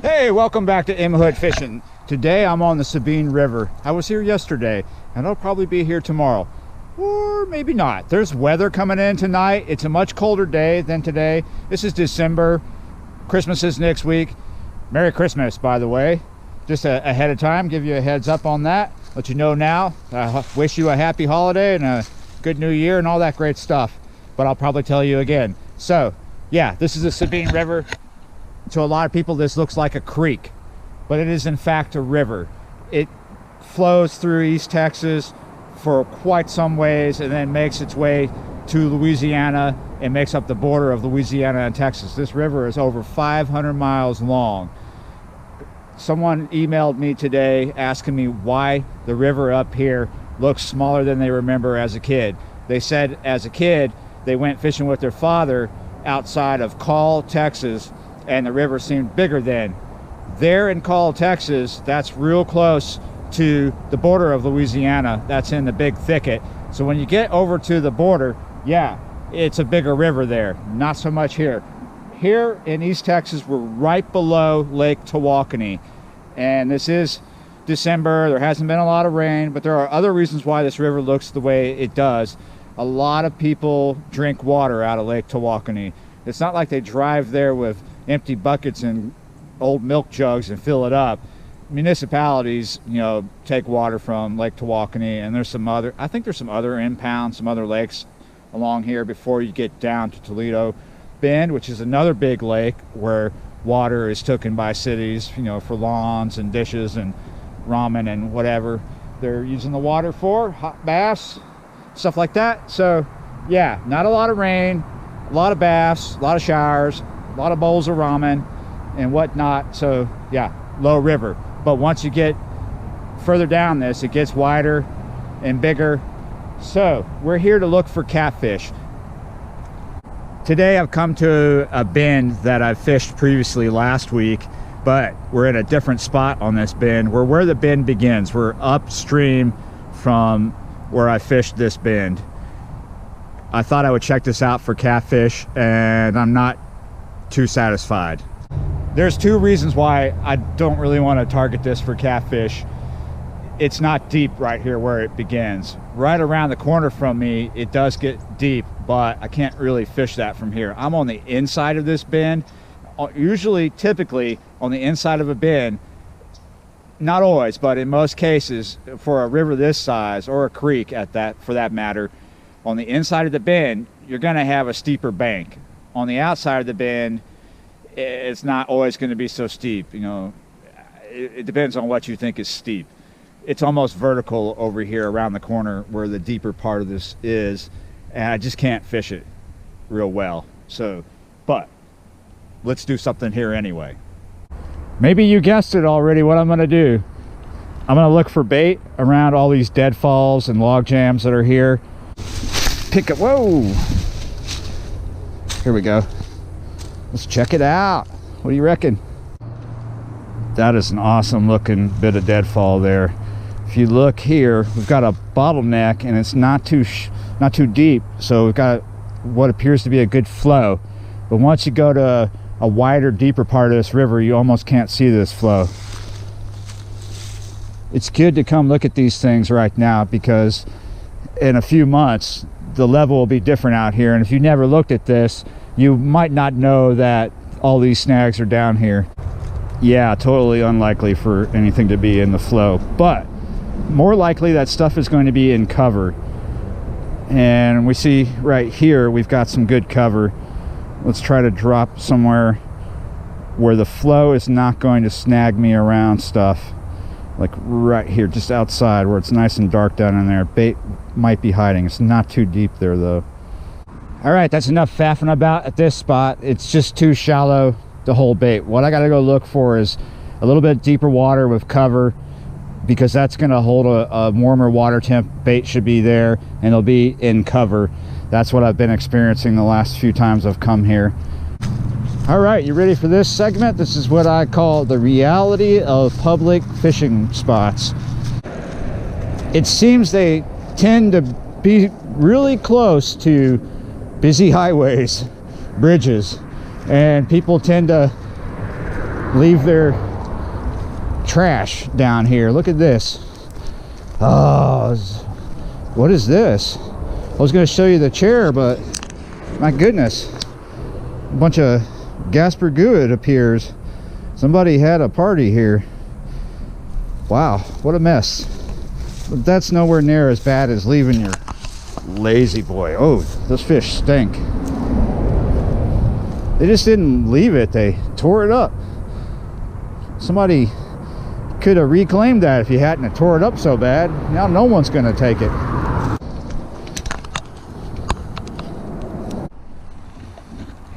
Hey, welcome back to M Hood Fishing. Today I'm on the Sabine River. I was here yesterday and I'll probably be here tomorrow, or maybe not. There's weather coming in tonight. It's a much colder day than today. This is December. Christmas is next week. Merry Christmas, by the way. Just ahead of time, give you a heads up on that. Let you know now. I wish you a happy holiday and a good new year and all that great stuff. But I'll probably tell you again. So, yeah, this is the Sabine River. To a lot of people, this looks like a creek, but it is in fact a river. It flows through East Texas for quite some ways and then makes its way to Louisiana and makes up the border of Louisiana and Texas. This river is over 500 miles long. Someone emailed me today asking me why the river up here looks smaller than they remember as a kid. They said as a kid they went fishing with their father outside of Call, Texas, and the river seemed bigger then. There in Call, Texas, that's real close to the border of Louisiana. That's in the big thicket. So when you get over to the border, yeah, it's a bigger river there. Not so much here. Here in East Texas, we're right below Lake Tawakoni. And this is December. There hasn't been a lot of rain, but there are other reasons why this river looks the way it does. A lot of people drink water out of Lake Tawakoni. It's not like they drive there with empty buckets and old milk jugs and fill it up. Municipalities, you know, take water from Lake Tawakoni, and there's some other, I think there's some other impounds, some other lakes along here before you get down to Toledo Bend, which is another big lake where water is taken by cities, you know, for lawns and dishes and ramen and whatever they're using the water for, hot baths, stuff like that. So yeah, not a lot of rain, a lot of baths, a lot of showers, a lot of bowls of ramen and whatnot. So yeah, low river. But once you get further down this, it gets wider and bigger. So we're here to look for catfish. Today I've come to a bend that I fished previously last week, but we're in a different spot on this bend. We're where the bend begins. We're upstream from where I fished this bend. I thought I would check this out for catfish, and I'm not too satisfied. There's two reasons why I don't really want to target this for catfish. It's not deep right here where it begins. Right around the corner from me, it does get deep, but I can't really fish that from here. I'm on the inside of this bend. Usually, typically, on the inside of a bend, not always, but in most cases, for a river this size, or a creek at that, for that matter, on the inside of the bend, you're gonna have a steeper bank. On the outside of the bend, it's not always going to be so steep. You know, it depends on what you think is steep. It's almost vertical over here around the corner where the deeper part of this is, and I just can't fish it real well. So, but let's do something here anyway. Maybe you guessed it already what I'm going to do. I'm going to look for bait around all these deadfalls and log jams that are here. Pick up, whoa! Here we go. Let's check it out. What do you reckon? That is an awesome looking bit of deadfall there. If you look here, we've got a bottleneck and it's not too deep, so we've got what appears to be a good flow. But once you go to a wider, deeper part of this river, you almost can't see this flow. It's good to come look at these things right now, because in a few months the level will be different out here, and if you never looked at this, you might not know that all these snags are down here. Yeah, totally unlikely for anything to be in the flow, but more likely that stuff is going to be in cover. And we see right here we've got some good cover. Let's try to drop somewhere where the flow is not going to snag me around stuff, like right here, just outside where it's nice and dark down in there. Bait might be hiding. It's not too deep there though. All right, that's enough faffing about at this spot. It's just too shallow to hold bait. What I gotta go look for is a little bit deeper water with cover, because that's gonna hold a warmer water temp. Bait should be there and it'll be in cover. That's what I've been experiencing the last few times I've come here. All right, you ready for this segment? This is what I call the reality of public fishing spots. It seems they tend to be really close to busy highways, bridges, and people tend to leave their trash down here. Look at this. Oh, what is this? I was going to show you the chair, but my goodness, a bunch of Gasper goo, it appears. Somebody had a party here. Wow, what a mess. But that's nowhere near as bad as leaving your lazy boy. Oh, those fish stink. They just didn't leave it, they tore it up. Somebody could have reclaimed that if you hadn't have tore it up so bad. Now no one's going to take it.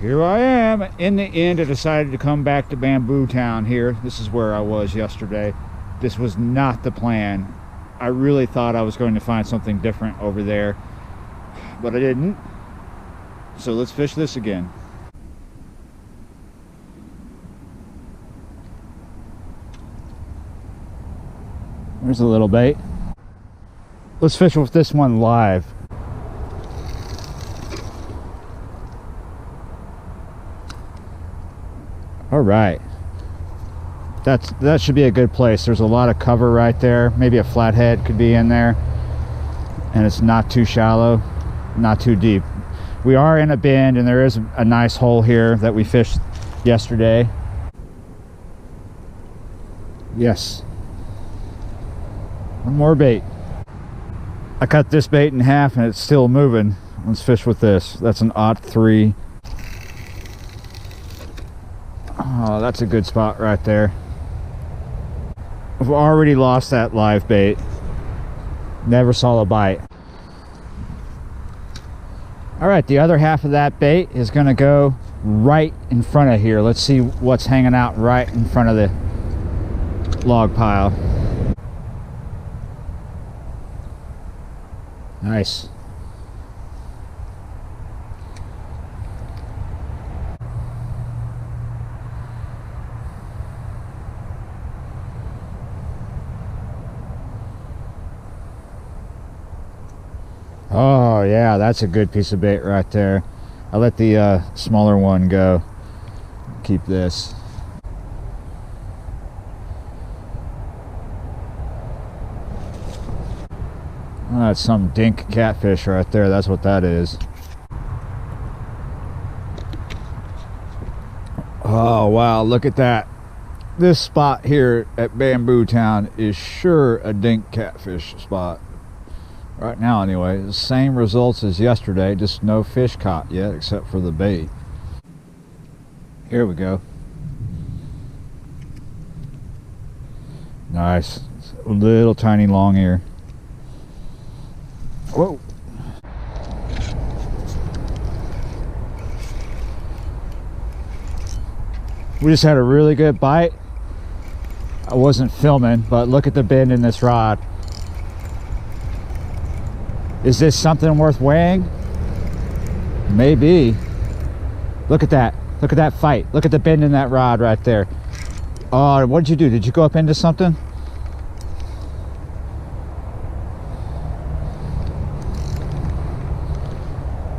Here I am. In the end, I decided to come back to Bamboo Town here. This is where I was yesterday. This was not the plan. I really thought I was going to find something different over there, but I didn't. So let's fish this again. There's a little bait. Let's fish with this one live. All right, that should be a good place. There's a lot of cover right there. Maybe a flathead could be in there, and it's not too shallow, not too deep. We are in a bend, and there is a nice hole here that we fished yesterday. Yes, one more bait. I cut this bait in half and it's still moving. Let's fish with this. That's an 03. Oh, that's a good spot right there. I've already lost that live bait. Never saw a bite. All right, the other half of that bait is going to go right in front of here. Let's see what's hanging out right in front of the log pile. Nice. Oh yeah, that's a good piece of bait right there. I let the smaller one go. Keep this. Oh, that's some dink catfish right there. That's what that is. Oh wow, look at that. This spot here at Bamboo Town is sure a dink catfish spot. Right now anyway, the same results as yesterday, just no fish caught yet except for the bait. Here we go. Nice. A little tiny long ear. Whoa. We just had a really good bite. I wasn't filming, but look at the bend in this rod. Is this something worth weighing? Maybe. Look at that. Look at that fight. Look at the bend in that rod right there. Oh, what did you do? Did you go up into something?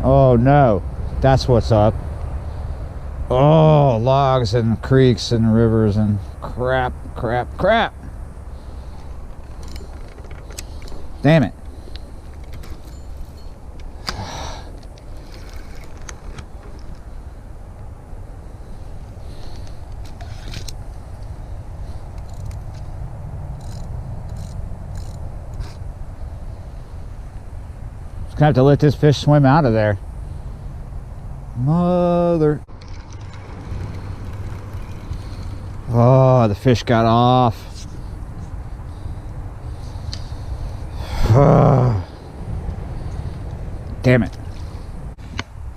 Oh no, that's what's up. Oh, logs and creeks and rivers and crap. Damn it. Gonna have to let this fish swim out of there. Mother. Oh, the fish got off. Damn it.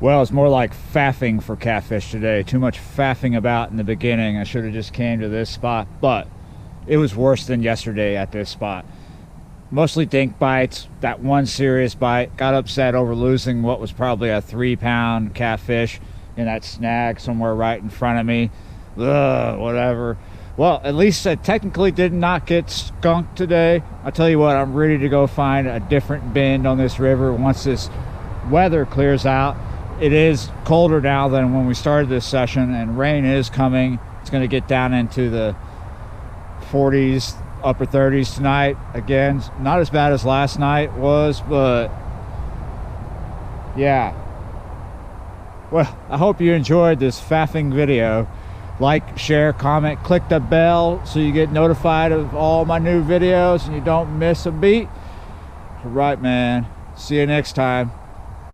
Well, it's more like faffing for catfish today. Too much faffing about in the beginning. I should have just came to this spot, but it was worse than yesterday at this spot. Mostly dink bites. That one serious bite. Got upset over losing what was probably a 3-pound catfish in that snag somewhere right in front of me. Ugh, whatever. Well, at least I technically did not get skunked today. I'll tell you what, I'm ready to go find a different bend on this river once this weather clears out. It is colder now than when we started this session, and rain is coming. It's It's going to get down into the 40s, upper 30s tonight. Again, not as bad as last night was, but yeah. Well, I hope you enjoyed this faffing video. Like, share, comment, click the bell so you get notified of all my new videos and you don't miss a beat. All right, man. See you next time.